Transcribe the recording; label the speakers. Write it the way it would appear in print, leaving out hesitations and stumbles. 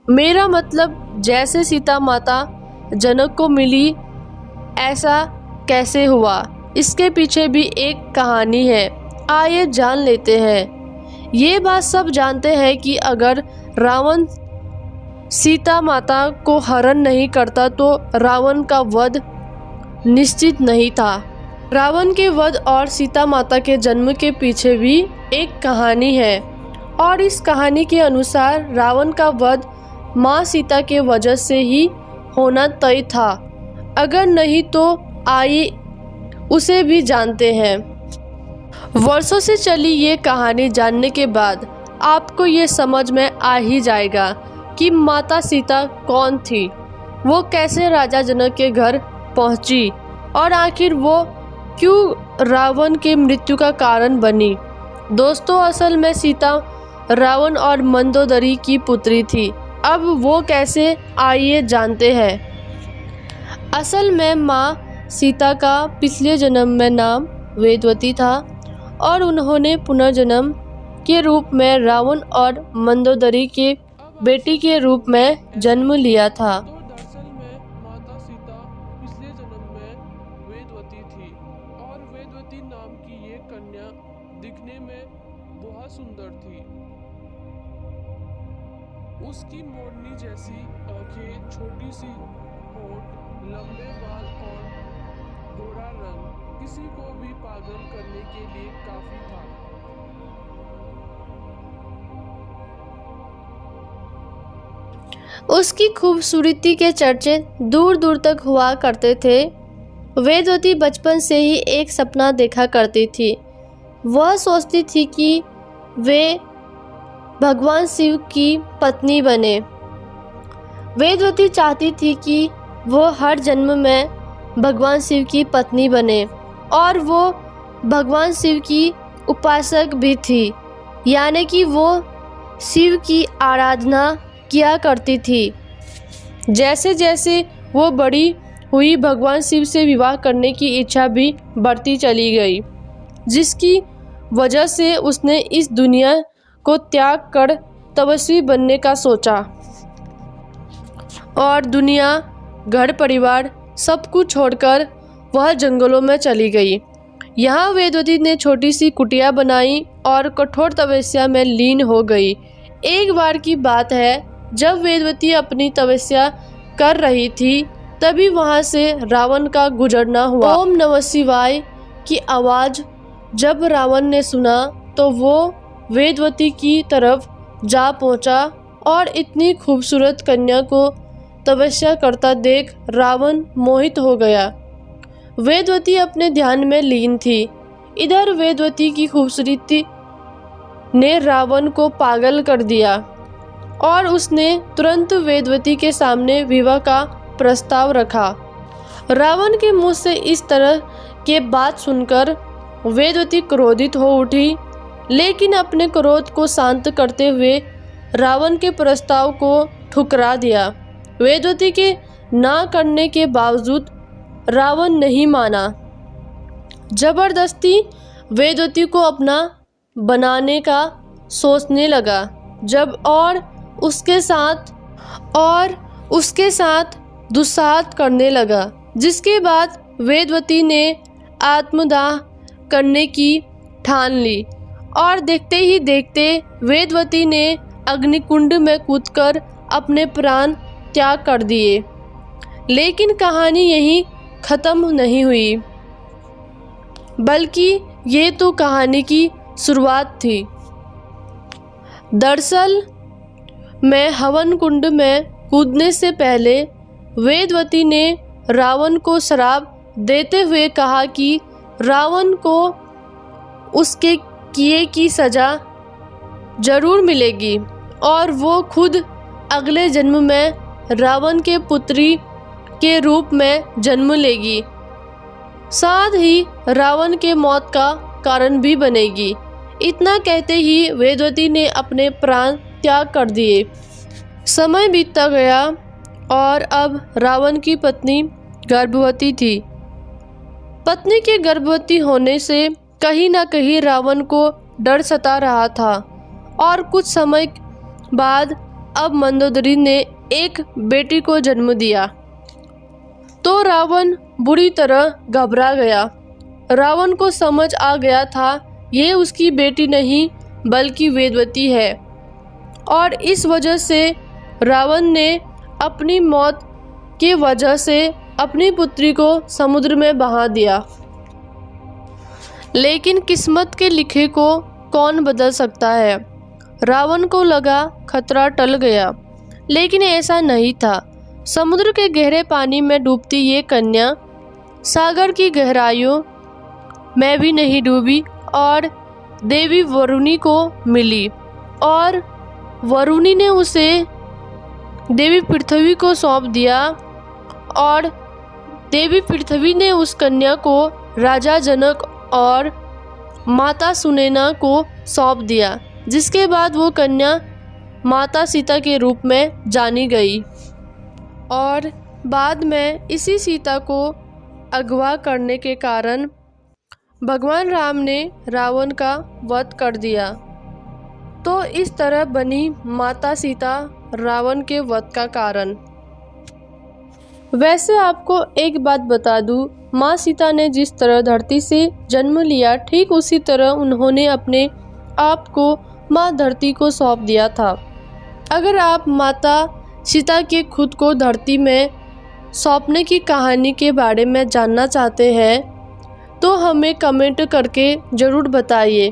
Speaker 1: मेरा मतलब जैसे सीता माता जनक को मिली ऐसा कैसे हुआ, इसके पीछे भी एक कहानी है। आइए जान लेते हैं। ये बात सब जानते हैं कि अगर रावण सीता माता को हरण नहीं करता तो रावण का वध निश्चित नहीं था। रावण के वध और सीता माता के जन्म के पीछे भी एक कहानी है और इस कहानी के अनुसार रावण का वध माँ सीता के वजह से ही होना तय था। अगर नहीं तो आइए उसे भी जानते हैं। वर्षों से चली ये कहानी जानने के बाद आपको ये समझ में आ ही जाएगा कि माता सीता कौन थी, वो कैसे राजा जनक के घर पहुंची और आखिर वो क्यों रावण के मृत्यु का कारण बनी। दोस्तों, असल में सीता रावण और मंदोदरी की पुत्री थी। अब वो कैसे, आइए जानते हैं। असल में माँ सीता का पिछले जन्म में नाम वेदवती था और उन्होंने पुनर्जन्म के रूप में रावण और मंदोदरी के बेटी के रूप में जन्म लिया था।
Speaker 2: दरअसल में माता सीता पिछले जन्म में वेदवती थी और वेदवती नाम की ये कन्या दिखने में बहुत सुंदर थी। उसकी मोरनी जैसी आंखें, छोटी सी होंठ, लंबे बाल और गोरा रंग किसी को भी पागल करने के लिए काफी था।
Speaker 1: उसकी खूबसूरती के चर्चे दूर दूर तक हुआ करते थे। वेदवती बचपन से ही एक सपना देखा करती थी। वह सोचती थी कि वे भगवान शिव की पत्नी बने। वेदवती चाहती थी कि वो हर जन्म में भगवान शिव की पत्नी बने और वो भगवान शिव की उपासक भी थी, यानी कि वो शिव की आराधना किया करती थी। जैसे जैसे वो बड़ी हुई भगवान शिव से विवाह करने की इच्छा भी बढ़ती चली गई, जिसकी वजह से उसने इस दुनिया को त्याग कर तपस्वी बनने का सोचा और दुनिया, घर परिवार सब कुछ छोड़कर वह जंगलों में चली गई। यहाँ वेदवती ने छोटी सी कुटिया बनाई और कठोर तपस्या में लीन हो गई। एक बार की बात है, जब वेदवती अपनी तपस्या कर रही थी तभी वहां से रावण का गुजरना हुआ। ओम नमः शिवाय की आवाज़ जब रावण ने सुना तो वो वेदवती की तरफ जा पहुंचा और इतनी खूबसूरत कन्या को तपस्या करता देख रावण मोहित हो गया। वेदवती अपने ध्यान में लीन थी। इधर वेदवती की खूबसूरती ने रावण को पागल कर दिया और उसने तुरंत वेदवती के सामने विवाह का प्रस्ताव रखा। रावण के मुंह से इस तरह के बात सुनकर वेदवती क्रोधित हो उठी, लेकिन अपने क्रोध को शांत करते हुए रावण के प्रस्ताव को ठुकरा दिया। वेदवती के ना करने के बावजूद रावण नहीं माना। जबरदस्ती वेदवती को अपना बनाने का सोचने लगा और उसके साथ दुस्साहस करने लगा, जिसके बाद वेदवती ने आत्मदाह करने की ठान ली और देखते ही देखते वेदवती ने अग्निकुंड में कूदकर अपने प्राण त्याग कर दिए। लेकिन कहानी यहीं खत्म नहीं हुई, बल्कि ये तो कहानी की शुरुआत थी। दरअसल में हवन कुंड में कूदने से पहले वेदवती ने रावण को श्राप देते हुए कहा कि रावण को उसके किए की सजा जरूर मिलेगी और वो खुद अगले जन्म में रावण के पुत्री के रूप में जन्म लेगी, साथ ही रावण के मौत का कारण भी बनेगी। इतना कहते ही वेदवती ने अपने प्राण त्याग कर दिए। समय बीतता गया और अब रावण की पत्नी गर्भवती थी। पत्नी के गर्भवती होने से कहीं ना कहीं रावण को डर सता रहा था और कुछ समय बाद अब मंदोदरी ने एक बेटी को जन्म दिया तो रावण बुरी तरह घबरा गया। रावण को समझ आ गया था ये उसकी बेटी नहीं बल्कि वेदवती है, और इस वजह से रावण ने अपनी मौत की वजह से अपनी पुत्री को समुद्र में बहा दिया। लेकिन किस्मत के लिखे को कौन बदल सकता है। रावण को लगा खतरा टल गया, लेकिन ऐसा नहीं था। समुद्र के गहरे पानी में डूबती ये कन्या सागर की गहराइयों में भी नहीं डूबी और देवी वरुणी को मिली, और वरुणी ने उसे देवी पृथ्वी को सौंप दिया, और देवी पृथ्वी ने उस कन्या को राजा जनक और माता सुनैना को सौंप दिया, जिसके बाद वो कन्या माता सीता के रूप में जानी गई। और बाद में इसी सीता को अगवा करने के कारण भगवान राम ने रावण का वध कर दिया। तो इस तरह बनी माता सीता रावण के वध का कारण। वैसे आपको एक बात बता दूं, माँ सीता ने जिस तरह धरती से जन्म लिया, ठीक उसी तरह उन्होंने अपने आप को माँ धरती को सौंप दिया था। अगर आप माता सीता के खुद को धरती में सौंपने की कहानी के बारे में जानना चाहते हैं तो हमें कमेंट करके ज़रूर बताइए।